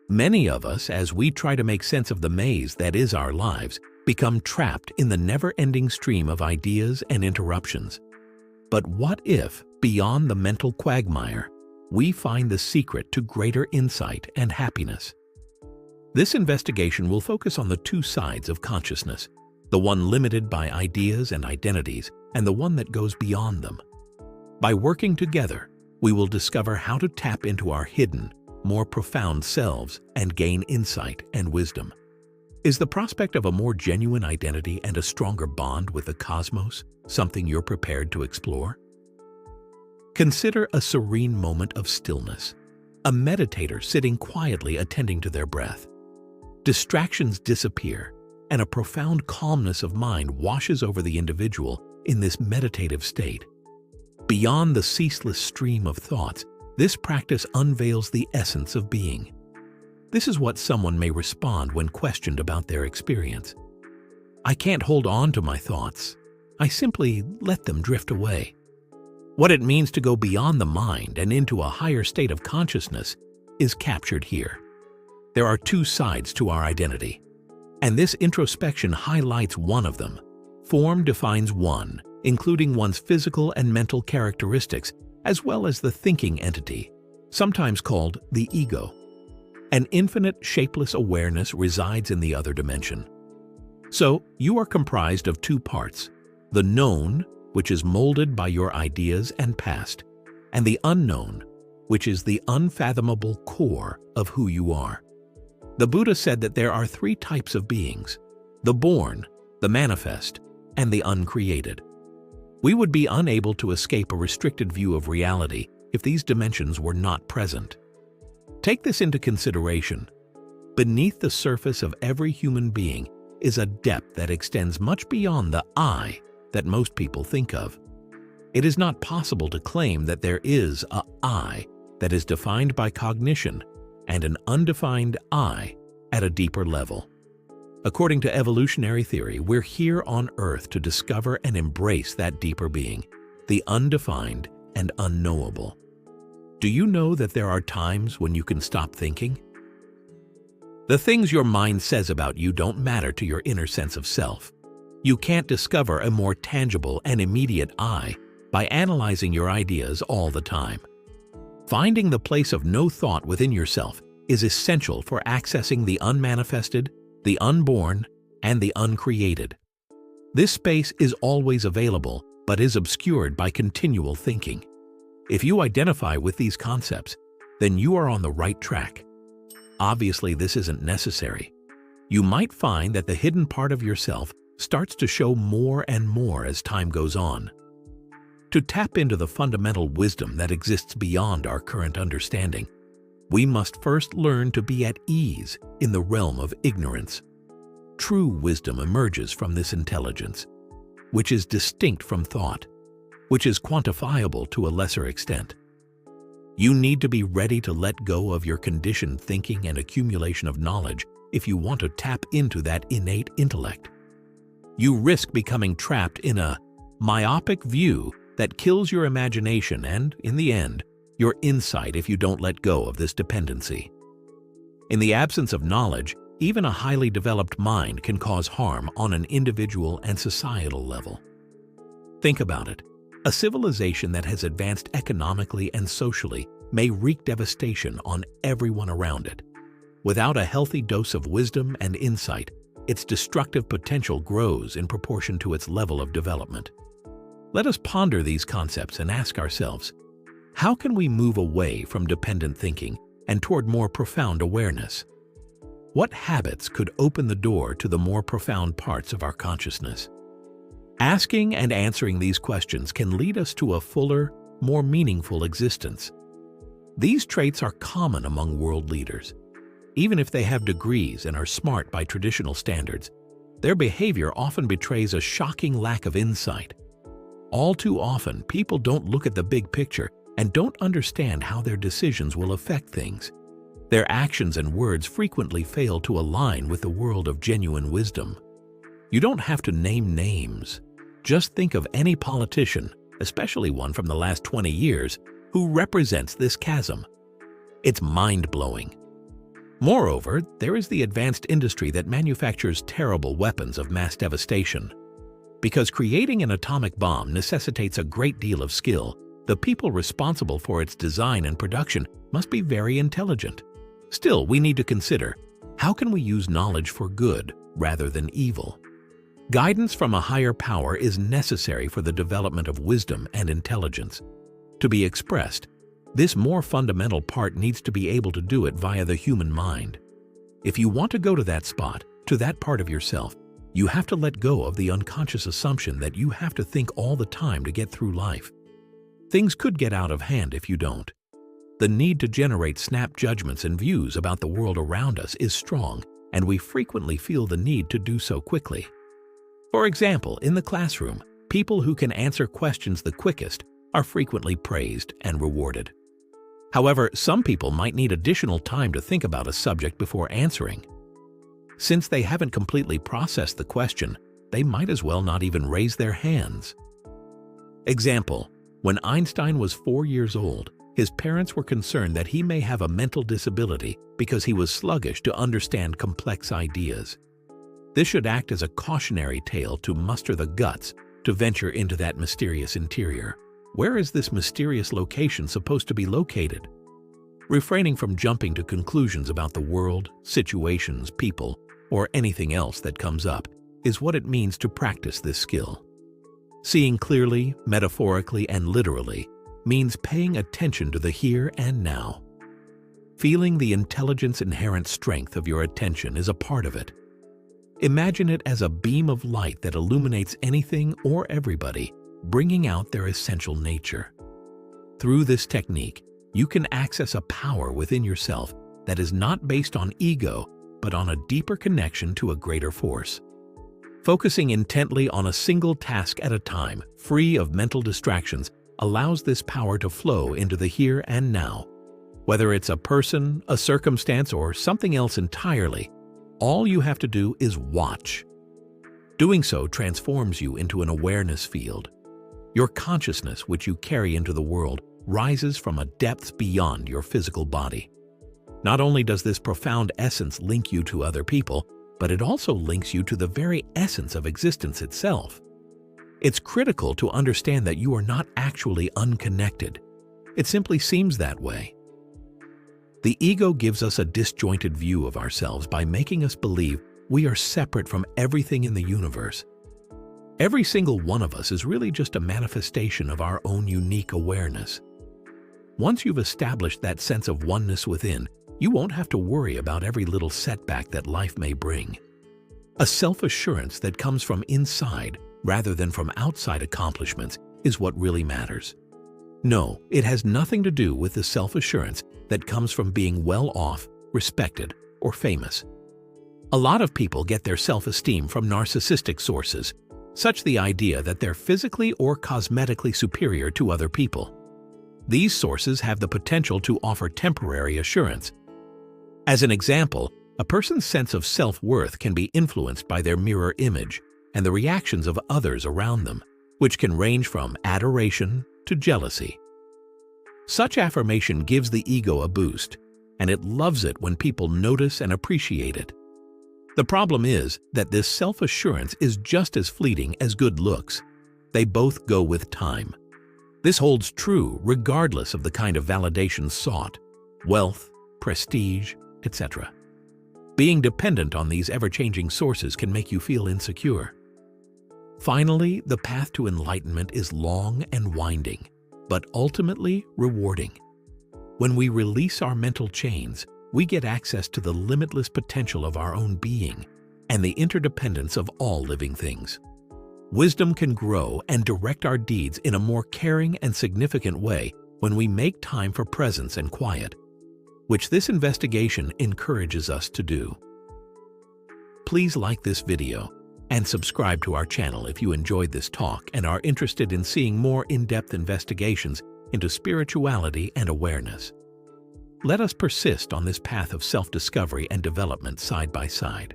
Many of us, as we try to make sense of the maze that is our lives, become trapped in the never-ending stream of ideas and interruptions. But what if, beyond the mental quagmire, we find the secret to greater insight and happiness? This investigation will focus on the two sides of consciousness, the one limited by ideas and identities, and the one that goes beyond them. By working together, we will discover how to tap into our hidden, more profound selves and gain insight and wisdom. Is the prospect of a more genuine identity and a stronger bond with the cosmos something you're prepared to explore? Consider a serene moment of stillness, a meditator sitting quietly attending to their breath. Distractions disappear, and a profound calmness of mind washes over the individual in this meditative state. Beyond the ceaseless stream of thoughts, this practice unveils the essence of being. This is what someone may respond when questioned about their experience. I can't hold on to my thoughts. I simply let them drift away. What it means to go beyond the mind and into a higher state of consciousness is captured here. There are two sides to our identity, and this introspection highlights one of them. Form defines one, including one's physical and mental characteristics, as well as the thinking entity, sometimes called the ego. An infinite, shapeless awareness resides in the other dimension. So, you are comprised of two parts: the known, which is molded by your ideas and past, and the unknown, which is the unfathomable core of who you are. The Buddha said that there are three types of beings: the born, the manifest, and the uncreated. We would be unable to escape a restricted view of reality if these dimensions were not present. Take this into consideration. Beneath the surface of every human being is a depth that extends much beyond the I that most people think of. It is not possible to claim that there is a I that is defined by cognition and an undefined I at a deeper level. According to evolutionary theory, we're here on Earth to discover and embrace that deeper being, the undefined and unknowable. Do you know that there are times when you can stop thinking? The things your mind says about you don't matter to your inner sense of self. You can't discover a more tangible and immediate I by analyzing your ideas all the time. Finding the place of no thought within yourself is essential for accessing the unmanifested, the unborn, and the uncreated. This space is always available, but is obscured by continual thinking. If you identify with these concepts, then you are on the right track. Obviously, this isn't necessary. You might find that the hidden part of yourself starts to show more and more as time goes on. To tap into the fundamental wisdom that exists beyond our current understanding, we must first learn to be at ease in the realm of ignorance. True wisdom emerges from this intelligence, which is distinct from thought, which is quantifiable to a lesser extent. You need to be ready to let go of your conditioned thinking and accumulation of knowledge if you want to tap into that innate intellect. You risk becoming trapped in a myopic view that kills your imagination and, in the end, your insight if you don't let go of this dependency. In the absence of knowledge, even a highly developed mind can cause harm on an individual and societal level. Think about it. A civilization that has advanced economically and socially may wreak devastation on everyone around it. Without a healthy dose of wisdom and insight, its destructive potential grows in proportion to its level of development. Let us ponder these concepts and ask ourselves, how can we move away from dependent thinking and toward more profound awareness? What habits could open the door to the more profound parts of our consciousness? Asking and answering these questions can lead us to a fuller, more meaningful existence. These traits are common among world leaders. Even if they have degrees and are smart by traditional standards, their behavior often betrays a shocking lack of insight. All too often, people don't look at the big picture and don't understand how their decisions will affect things. Their actions and words frequently fail to align with the world of genuine wisdom. You don't have to name names. Just think of any politician, especially one from the last 20 years, who represents this chasm. It's mind-blowing. Moreover, there is the advanced industry that manufactures terrible weapons of mass devastation. Because creating an atomic bomb necessitates a great deal of skill, the people responsible for its design and production must be very intelligent. Still, we need to consider, how can we use knowledge for good rather than evil? Guidance from a higher power is necessary for the development of wisdom and intelligence. To be expressed, this more fundamental part needs to be able to do it via the human mind. If you want to go to that spot, to that part of yourself, you have to let go of the unconscious assumption that you have to think all the time to get through life. Things could get out of hand if you don't. The need to generate snap judgments and views about the world around us is strong, and we frequently feel the need to do so quickly. For example, in the classroom, people who can answer questions the quickest are frequently praised and rewarded. However, some people might need additional time to think about a subject before answering. Since they haven't completely processed the question, they might as well not even raise their hands. Example: when Einstein was 4 years old, his parents were concerned that he may have a mental disability because he was sluggish to understand complex ideas. This should act as a cautionary tale to muster the guts to venture into that mysterious interior. Where is this mysterious location supposed to be located? Refraining from jumping to conclusions about the world, situations, people, or anything else that comes up is what it means to practice this skill. Seeing clearly, metaphorically, and literally means paying attention to the here and now. Feeling the intelligence inherent strength of your attention is a part of it. Imagine it as a beam of light that illuminates anything or everybody, bringing out their essential nature. Through this technique, you can access a power within yourself that is not based on ego, but on a deeper connection to a greater force. Focusing intently on a single task at a time, free of mental distractions, allows this power to flow into the here and now. Whether it's a person, a circumstance, or something else entirely, all you have to do is watch. Doing so transforms you into an awareness field. Your consciousness, which you carry into the world, rises from a depth beyond your physical body. Not only does this profound essence link you to other people, but it also links you to the very essence of existence itself. It's critical to understand that you are not actually unconnected. It simply seems that way. The ego gives us a disjointed view of ourselves by making us believe we are separate from everything in the universe. Every single one of us is really just a manifestation of our own unique awareness. Once you've established that sense of oneness within, you won't have to worry about every little setback that life may bring. A self-assurance that comes from inside rather than from outside accomplishments is what really matters. No, it has nothing to do with the self-assurance that comes from being well off, respected, or famous. A lot of people get their self-esteem from narcissistic sources, such the idea that they're physically or cosmetically superior to other people. These sources have the potential to offer temporary assurance. As an example, a person's sense of self-worth can be influenced by their mirror image and the reactions of others around them, which can range from adoration to jealousy. Such affirmation gives the ego a boost, and it loves it when people notice and appreciate it. The problem is that this self-assurance is just as fleeting as good looks. They both go with time. This holds true regardless of the kind of validation sought, wealth, prestige, etc. Being dependent on these ever-changing sources can make you feel insecure. Finally, the path to enlightenment is long and winding, but ultimately rewarding. When we release our mental chains, we get access to the limitless potential of our own being and the interdependence of all living things. Wisdom can grow and direct our deeds in a more caring and significant way when we make time for presence and quiet, which this investigation encourages us to do. Please like this video and subscribe to our channel if you enjoyed this talk and are interested in seeing more in-depth investigations into spirituality and awareness. Let us persist on this path of self-discovery and development side by side.